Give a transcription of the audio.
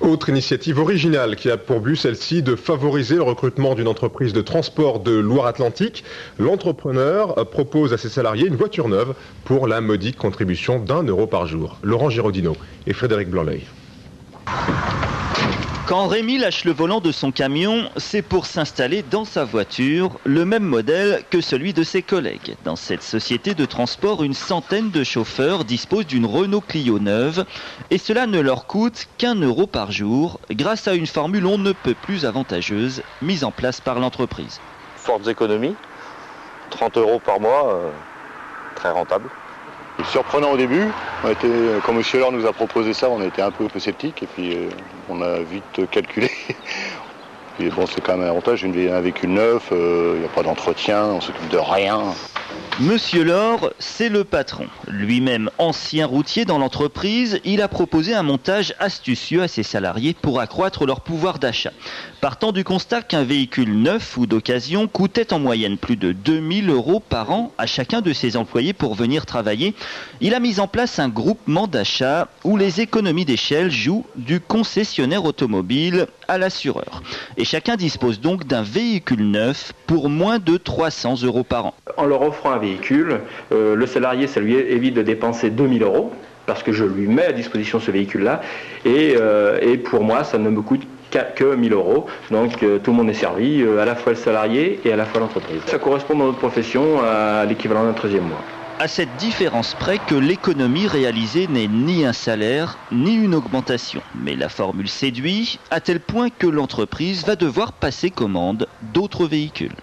Autre initiative originale qui a pour but, celle-ci, de favoriser le recrutement d'une entreprise de transport de Loire-Atlantique. L'entrepreneur propose à ses salariés une voiture neuve pour la modique contribution d'1 € par jour. Laurent Giraudineau et Frédéric Blanleuil. Quand Rémi lâche le volant de son camion, c'est pour s'installer dans sa voiture, le même modèle que celui de ses collègues. Dans cette société de transport, une centaine de chauffeurs disposent d'une Renault Clio neuve et cela ne leur coûte qu'1 € par jour grâce à une formule on ne peut plus avantageuse mise en place par l'entreprise. Fortes économies, 30 € par mois, très rentable. Surprenant au début, quand M. Laure nous a proposé ça, on a été un peu sceptiques et puis on a vite calculé. Et bon, c'est quand même un avantage, un véhicule neuf, il n'y a pas d'entretien, on s'occupe de rien. Monsieur Laure, c'est le patron. Lui-même ancien routier dans l'entreprise, il a proposé un montage astucieux à ses salariés pour accroître leur pouvoir d'achat. Partant du constat qu'un véhicule neuf ou d'occasion coûtait en moyenne plus de 2000 € par an à chacun de ses employés pour venir travailler, il a mis en place un groupement d'achat où les économies d'échelle jouent du concessionnaire automobile à l'assureur. Et chacun dispose donc d'un véhicule neuf pour moins de 300 € par an. En leur offrant un véhicule, le salarié, ça lui évite de dépenser 2000 € parce que je lui mets à disposition ce véhicule-là et pour moi, ça ne me coûte que 1000 €. Donc tout le monde est servi, à la fois le salarié et à la fois l'entreprise. Ça correspond dans notre profession à l'équivalent d'un 13e mois. À cette différence près que l'économie réalisée n'est ni un salaire, ni une augmentation. Mais la formule séduit à tel point que l'entreprise va devoir passer commande d'autres véhicules.